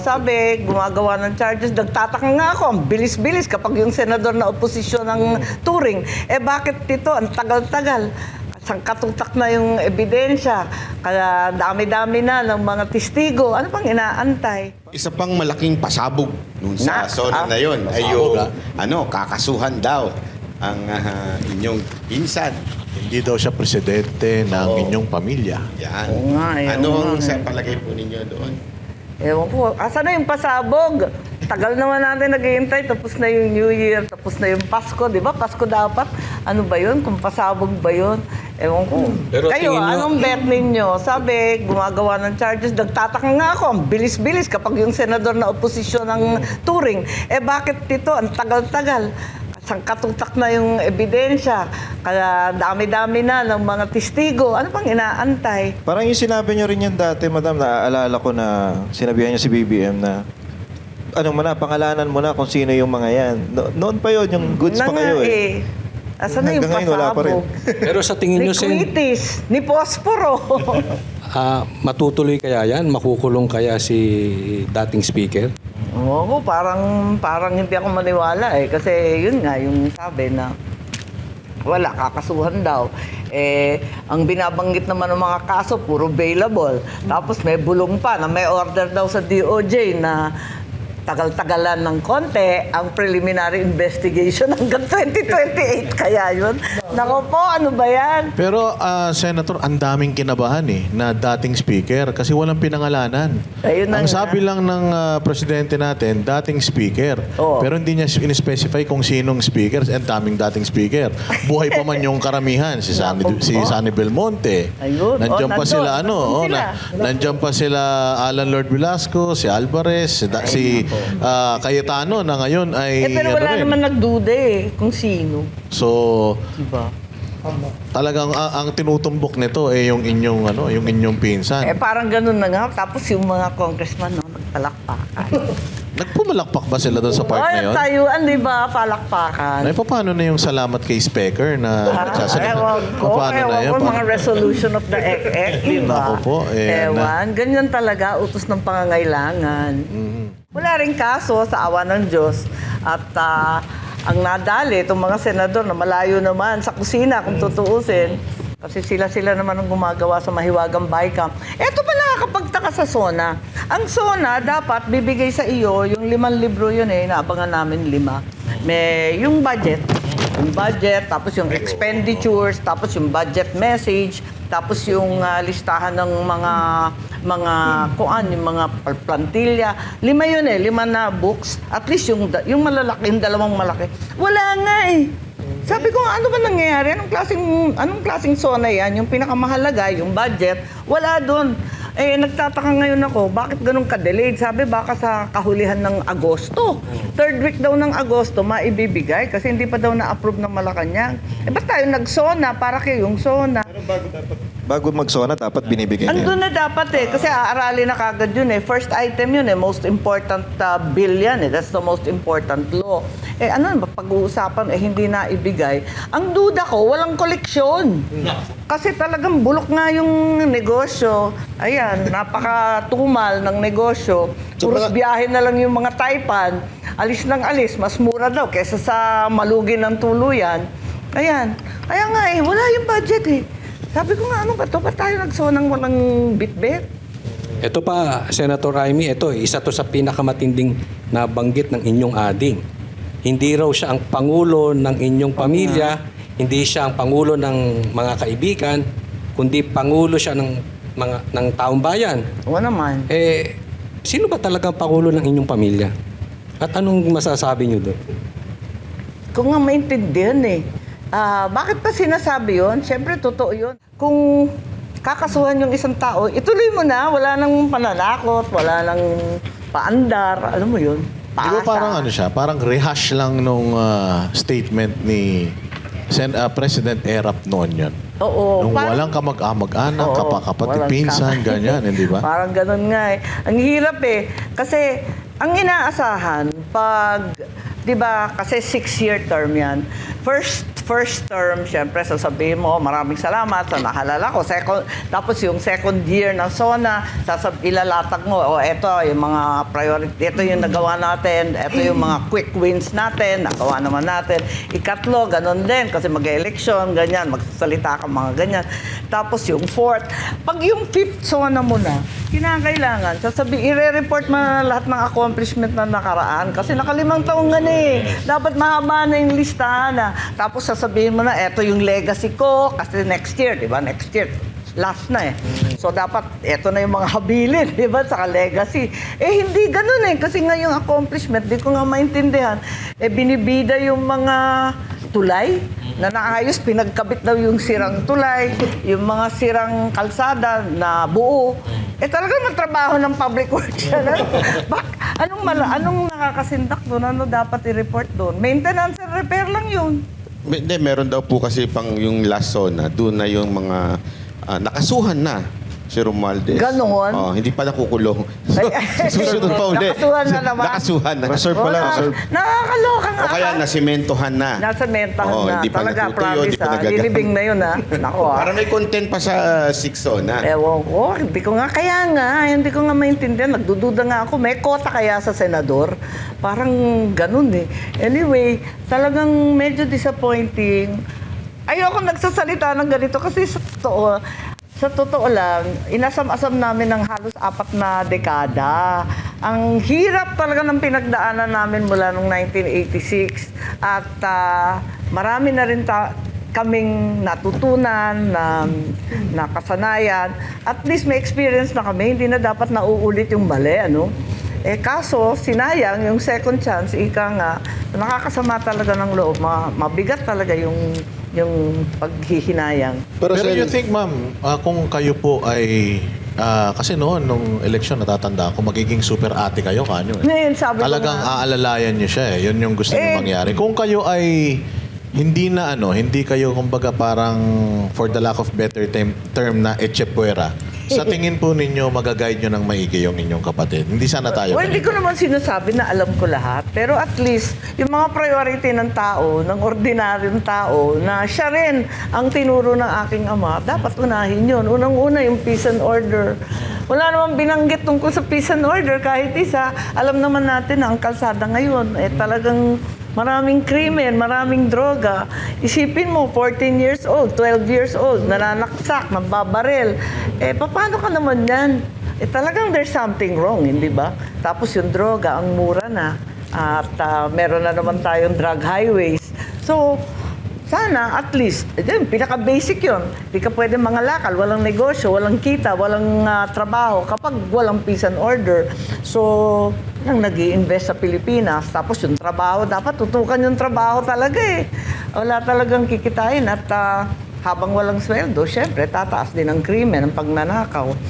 sabi, gumagawa ng charges. Nagtataka nga ako, ang bilis-bilis kapag yung senador na oposisyon ng Turing. Eh bakit dito? Ang tagal-tagal. Sangkatutak na yung ebidensya. Kaya dami-dami na ng mga testigo. Ano pang inaantay? Isa pang malaking pasabog nung sa zona na yon ay yung kakasuhan daw ang inyong pinsan. Hindi daw siya presidente ng inyong pamilya. Yan. Oo nga, Anong sa palagay po ninyo doon? Ewan ko, asa na yung pasabog? Tagal naman natin naghihintay, tapos na yung New Year, tapos na yung Pasko, di ba? Pasko dapat. Ano ba yun? Kung pasabog ba yun? Ewan ko. Pero Kayo, tingin nyo- anong bet ninyo? Sabi, gumagawa ng charges. Nagtataka nga ako, ang bilis-bilis kapag yung senador na oposisyon ng Turing. Eh bakit dito? Ang tagal-tagal. Sangkatutak na yung ebidensya. Kaya dami-dami na ng mga testigo. Ano pang inaantay? Parang yung sinabi niyo rin yan dati, madam, naaalala ko na sinabihan niya si BBM na pangalanan mo na kung sino yung mga yan. Noon pa yon yung goods pa kayo eh. Asan na yung Hanggang ngayon, wala pa rin. pasabog? Pero sa tingin Ni nyo, Sen, Quitis, ni Posporo. matutuloy kaya yan? Makukulong kaya si dating speaker? Oo, parang hindi ako maniwala eh. Kasi yun nga, yung sabi na wala, kakasuhan daw. Eh, ang binabanggit naman ng mga kaso, puro bailable. Tapos may bulong pa na may order daw sa DOJ na tagal-tagalan ng konti ang preliminary investigation hanggang 2028. Kaya yun. Nako po, ano ba yan? Pero, Senator, ang daming kinabahan na dating speaker kasi walang pinangalanan. Ayun na Ang nga. sabi lang ng presidente natin, dating speaker. Oo. Pero hindi niya in-specify kung sinong speaker. Ang daming dating speaker. Buhay pa man yung karamihan. Si Sunny Belmonte. Ayun. Nandiyan pa Nandun. sila, Nandun sila. nandiyan pa sila Alan Lord Velasco, si Alvarez, si Cayetano na ngayon ay Pero wala rin. naman nagduda eh kung sino. So, Diba? talagang ang tinutumbok nito yung inyong pinsan. Parang ganun na nga. Tapos yung mga congressman, nagpalakpakan. Nagpumalakpak ba sila doon sa part na yun? Tayuan, di ba? Palakpakan. Ay, paano na yung salamat kay Speaker na nagsasalita? Ewan ko. Paano na Ewan yun? ko, mga resolution of the EC, di ba? Naku po, Ewan. Ganyan talaga, utos ng pangangailangan. Wala rin kaso sa awa ng Diyos. At ang nadali, itong mga senador na malayo naman sa kusina, kung tutuusin, kasi sila naman ang gumagawa sa Mahiwagang Bicam. Eto pa nakakapagtaka sa SONA. Ang SONA dapat bibigay sa iyo, yung 5 libro yun naabangan namin 5. May yung budget, tapos yung expenditures, tapos yung budget message, tapos yung listahan ng yung mga plantilla. 5 yun 5 na books. At least yung malalaki, yung 2 malaki. Wala nga Sabi ko nga, ano ba nangyayari? Anong klaseng SONA yan? Yung pinakamahalaga, yung budget, wala doon. Nagtataka ngayon ako, bakit ganun ka-delayed? Sabi, baka sa kahulihan ng Agosto. 3rd week daw ng Agosto, maibibigay kasi hindi pa daw na-approve ng Malacanang. Ba't tayo nag-SONA para kayong SONA? Bago mag-SONA, dapat binibigay niya. Andun na dapat kasi aaralin na kagad yun First item yun most important bill yan That's the most important law. Ano ba pag-uusapan hindi na ibigay. Ang duda ko, walang koleksyon. Kasi talagang bulok nga yung negosyo. Ayan, napakatumal ng negosyo. Puros biyahe na lang yung mga Taipan. Alis ng alis, mas mura daw kesa sa malugi ng tuluyan. Ayan. Kaya nga wala yung budget Sabi ko nga, ano ba ito? Ba't tayo nagsonang walang bit-bit? Ito pa, Senator Raimi, isa to sa pinakamatinding nabanggit ng inyong ading. Hindi raw siya ang pangulo ng inyong pamilya, hindi siya ang pangulo ng mga kaibigan, kundi pangulo siya ng taong bayan. Oo naman. Sino ba talagang pangulo ng inyong pamilya? At anong masasabi niyo doon? Kung nga maintindihan bakit pa sinasabi yun? Siyempre, totoo yun. Kung kakasuhan yung isang tao, ituloy mo na. Wala nang pananakot, wala nang paandar. Alam mo yun? Di ba parang siya? Parang rehash lang nung statement ni President Erap noon yun. Oo. Nung walang kamag-anak, kapakapatid, walang pinsan, ganyan, di ba? Parang ganun nga Ang hirap Kasi ang inaasahan, pag, di ba, kasi 6-year term yan, first first term, syempre sasabihin mo, maraming salamat sa nahalala ko. Tapos yung second year ng SONA, ilalatag mo, eto yung mga priority, ito yung nagawa natin, ito yung mga quick wins natin, nagawa naman natin. Ikatlo, ganun din, kasi mag-election, ganyan, magsasalita ka mga ganyan. Tapos yung fourth, pag yung fifth SONA mo na, kinakailangan, i-report mo na lahat ng accomplishment na nakaraan. Kasi nakalimang taong nga dapat mahaba na yung listahan na. Tapos sasabihin mo na, eto yung legacy ko, kasi next year, di ba? Next year, last na So, dapat, eto na yung mga habilin, di ba? Saka legacy. Hindi ganun kasi nga yung accomplishment, di ko nga maintindihan. Binibida yung mga tulay na naayos, pinagkabit daw yung sirang tulay, yung mga sirang kalsada na buo. Talagang matrabaho ng public works yan. Anong nakakasindak doon? Ano dapat i-report doon? Maintenance and repair lang yun. Hindi, meron daw po kasi pang yung last SONA, doon na yung mga nakasuhan na si Romualdez. Ganon? Hindi pa nakukulong. Susunod pa ulit. Nakasuhan na naman. Nakasuhan na. Reserve pala, reserve. Nakakaloka nga. O kaya nasimentohan na. Nasementahan na. Hindi pa Talaga, natutuyo, hindi promise pa nagagamit. Lilibing na yun Nako Para may content pa sa 6 SONA. Ewan ko, hindi ko nga maintindihan. Nagdududa nga ako, may kota kaya sa senador? Parang ganun Anyway, talagang medyo disappointing. Ayoko nagsasalita ng ganito kasi sa totoo lang, inasam-asam namin ng halos 4 na dekada. Ang hirap talaga ng pinagdaanan namin mula noong 1986 at marami na rin kaming natutunan, na kasanayan. At least may experience na kami, hindi na dapat nauulit yung mali, kaso, sinayang yung second chance, nga, nakakasama talaga ng loob. Mabigat talaga yung paghihinayang. Pero you think, ma'am, kung kayo po ay... kasi noon, nung eleksyon, natatanda ako, magiging super ate kayo, kanyo Ngayon, sabi ko Talagang nga. aalalayan nyo siya Yun yung gusto nyo mangyari. Kung kayo ay hindi kayo, kumbaga parang, for the lack of better term na echepuera, sa tingin po ninyo, magaguide nyo ng maigi yung inyong kapatid. Hindi sana tayo. Hindi ko naman sinasabi na alam ko lahat. Pero at least, yung mga priority ng tao, ng ordinaryong tao, na siya rin ang tinuro ng aking ama, dapat unahin yun. Unang-una yung peace and order. Wala namang binanggit tungkol sa peace and order kahit isa. Alam naman natin na ang kalsada ngayon, talagang maraming krimen, maraming droga. Isipin mo, 14 years old, 12 years old, nananaksak, nababaril. Paano ka naman yan? Talagang there's something wrong, hindi ba? Tapos yung droga, ang mura na. At meron na naman tayong drug highways. So, sana, at least, pinaka-basic yun. Hindi ka pwede mangalakal, walang negosyo, walang kita, walang trabaho kapag walang peace and order. So, nang nag-i-invest sa Pilipinas, tapos yung trabaho, dapat tutukan yung trabaho talaga Wala talagang kikitain at habang walang sweldo, syempre, tataas din ang krimen, ang pagnanakaw.